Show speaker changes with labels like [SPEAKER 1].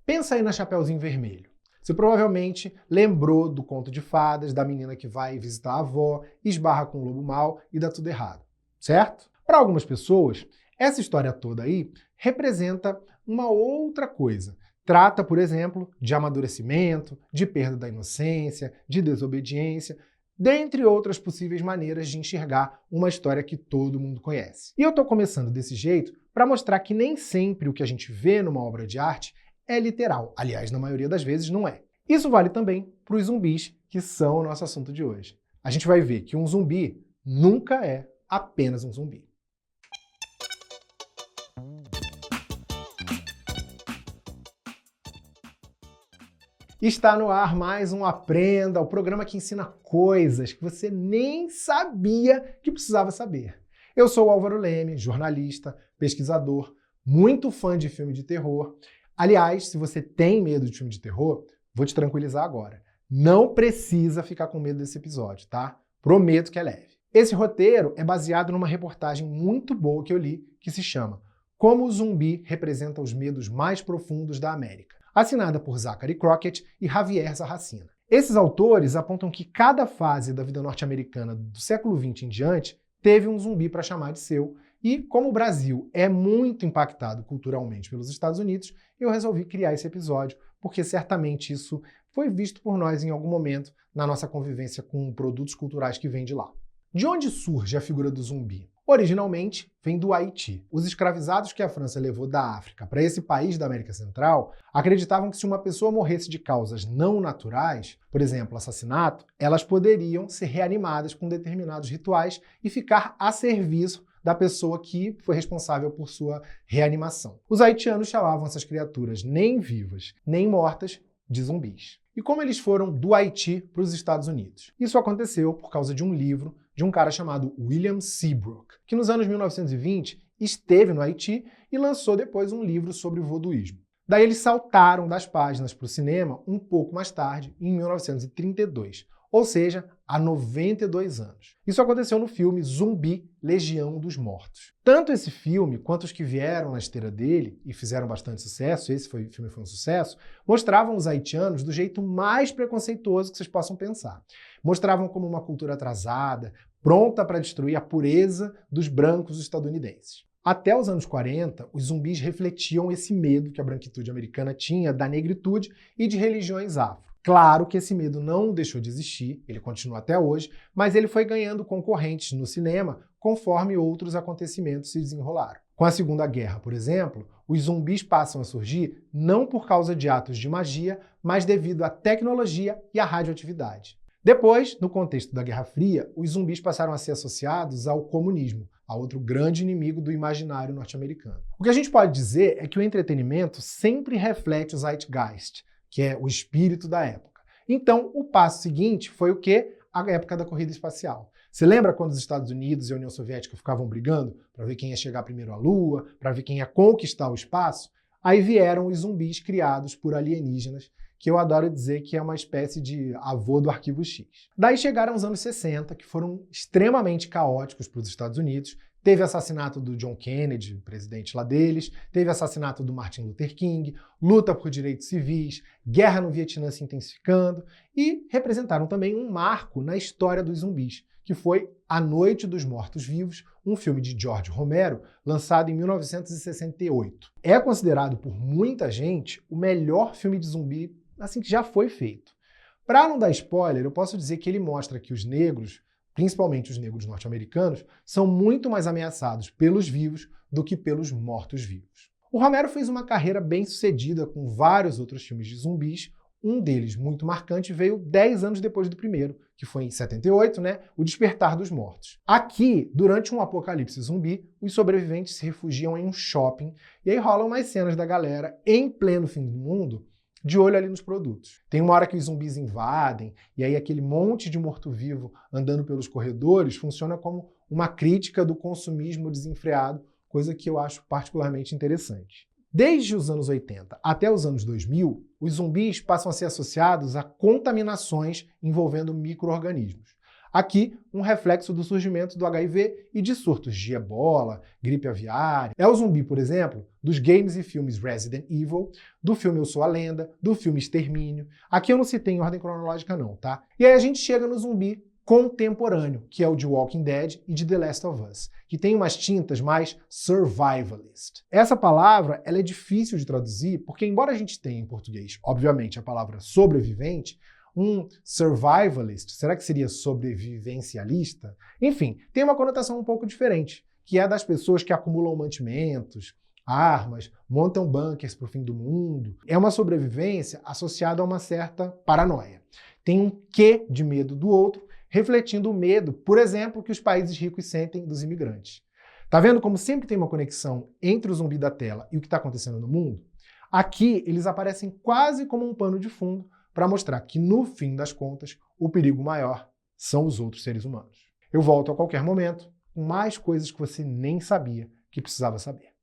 [SPEAKER 1] Pensa aí na Chapeuzinho Vermelho. Você provavelmente lembrou do conto de fadas, da menina que vai visitar a avó, esbarra com o lobo mau e dá tudo errado, certo? Para algumas pessoas, essa história toda aí representa uma outra coisa. Trata, por exemplo, de amadurecimento, de perda da inocência, de desobediência, dentre outras possíveis maneiras de enxergar uma história que todo mundo conhece. E eu estou começando desse jeito para mostrar que nem sempre o que a gente vê numa obra de arte é literal. Aliás, na maioria das vezes não é. Isso vale também para os zumbis, que são o nosso assunto de hoje. A gente vai ver que um zumbi nunca é apenas um zumbi. Está no ar mais um Aprenda, o programa que ensina coisas que você nem sabia que precisava saber. Eu sou o Álvaro Leme, jornalista, pesquisador, muito fã de filme de terror. Aliás, se você tem medo de filme de terror, vou te tranquilizar agora. Não precisa ficar com medo desse episódio, tá? Prometo que é leve. Esse roteiro é baseado numa reportagem muito boa que eu li, que se chama Como o Zumbi Representa os Medos Mais Profundos da América, assinada por Zachary Crockett e Javier Sarracina. Esses autores apontam que cada fase da vida norte-americana do século XX em diante teve um zumbi para chamar de seu, e como o Brasil é muito impactado culturalmente pelos Estados Unidos, eu resolvi criar esse episódio, porque certamente isso foi visto por nós em algum momento na nossa convivência com produtos culturais que vêm de lá. De onde surge a figura do zumbi? Originalmente, vem do Haiti. Os escravizados que a França levou da África para esse país da América Central acreditavam que se uma pessoa morresse de causas não naturais, por exemplo, assassinato, elas poderiam ser reanimadas com determinados rituais e ficar a serviço da pessoa que foi responsável por sua reanimação. Os haitianos chamavam essas criaturas nem vivas, nem mortas de zumbis. E como eles foram do Haiti para os Estados Unidos? Isso aconteceu por causa de um livro de um cara chamado William Seabrook, que nos anos 1920 esteve no Haiti e lançou depois um livro sobre o voduísmo. Daí eles saltaram das páginas para o cinema um pouco mais tarde, em 1932, ou seja, há 92 anos. Isso aconteceu no filme Zumbi, Legião dos Mortos. Tanto esse filme, quanto os que vieram na esteira dele e fizeram bastante sucesso, filme foi um sucesso, mostravam os haitianos do jeito mais preconceituoso que vocês possam pensar. Mostravam como uma cultura atrasada, pronta para destruir a pureza dos brancos estadunidenses. Até os anos 40, os zumbis refletiam esse medo que a branquitude americana tinha da negritude e de religiões afro. Claro que esse medo não deixou de existir, ele continua até hoje, mas ele foi ganhando concorrentes no cinema conforme outros acontecimentos se desenrolaram. Com a Segunda Guerra, por exemplo, os zumbis passam a surgir não por causa de atos de magia, mas devido à tecnologia e à radioatividade. Depois, no contexto da Guerra Fria, os zumbis passaram a ser associados ao comunismo, a outro grande inimigo do imaginário norte-americano. O que a gente pode dizer é que o entretenimento sempre reflete o Zeitgeist, que é o espírito da época. Então, o passo seguinte foi o quê? A época da corrida espacial. Você lembra quando os Estados Unidos e a União Soviética ficavam brigando para ver quem ia chegar primeiro à Lua, para ver quem ia conquistar o espaço? Aí vieram os zumbis criados por alienígenas, que eu adoro dizer que é uma espécie de avô do Arquivo X. Daí chegaram os anos 60, que foram extremamente caóticos para os Estados Unidos. Teve assassinato do John Kennedy, presidente lá deles, teve assassinato do Martin Luther King, luta por direitos civis, guerra no Vietnã se intensificando e representaram também um marco na história dos zumbis, que foi A Noite dos Mortos-Vivos, um filme de George Romero, lançado em 1968. É considerado por muita gente o melhor filme de zumbi assim que já foi feito. Para não dar spoiler, eu posso dizer que ele mostra que os negros, principalmente os negros norte-americanos, são muito mais ameaçados pelos vivos do que pelos mortos-vivos. O Romero fez uma carreira bem sucedida com vários outros filmes de zumbis. Um deles, muito marcante, veio 10 anos depois do primeiro, que foi em 78, O Despertar dos Mortos. Aqui, durante um apocalipse zumbi, os sobreviventes se refugiam em um shopping e aí rolam umas cenas da galera em pleno fim do mundo, de olho ali nos produtos. Tem uma hora que os zumbis invadem, e aí aquele monte de morto-vivo andando pelos corredores funciona como uma crítica do consumismo desenfreado, coisa que eu acho particularmente interessante. Desde os anos 80 até os anos 2000, os zumbis passam a ser associados a contaminações envolvendo micro-organismos. Aqui, um reflexo do surgimento do HIV e de surtos de ebola, gripe aviária. É o zumbi, por exemplo, dos games e filmes Resident Evil, do filme Eu Sou a Lenda, do filme Extermínio. Aqui eu não citei em ordem cronológica não, tá? E aí a gente chega no zumbi contemporâneo, que é o de Walking Dead e de The Last of Us, que tem umas tintas mais survivalist. Essa palavra ela é difícil de traduzir porque, embora a gente tenha em português, obviamente, a palavra sobrevivente, um survivalist, será que seria sobrevivencialista? Enfim, tem uma conotação um pouco diferente, que é das pessoas que acumulam mantimentos, armas, montam bunkers para o fim do mundo. É uma sobrevivência associada a uma certa paranoia. Tem um quê de medo do outro, refletindo o medo, por exemplo, que os países ricos sentem dos imigrantes. Tá vendo como sempre tem uma conexão entre o zumbi da tela e o que está acontecendo no mundo? Aqui eles aparecem quase como um pano de fundo para mostrar que, no fim das contas, o perigo maior são os outros seres humanos. Eu volto a qualquer momento com mais coisas que você nem sabia que precisava saber.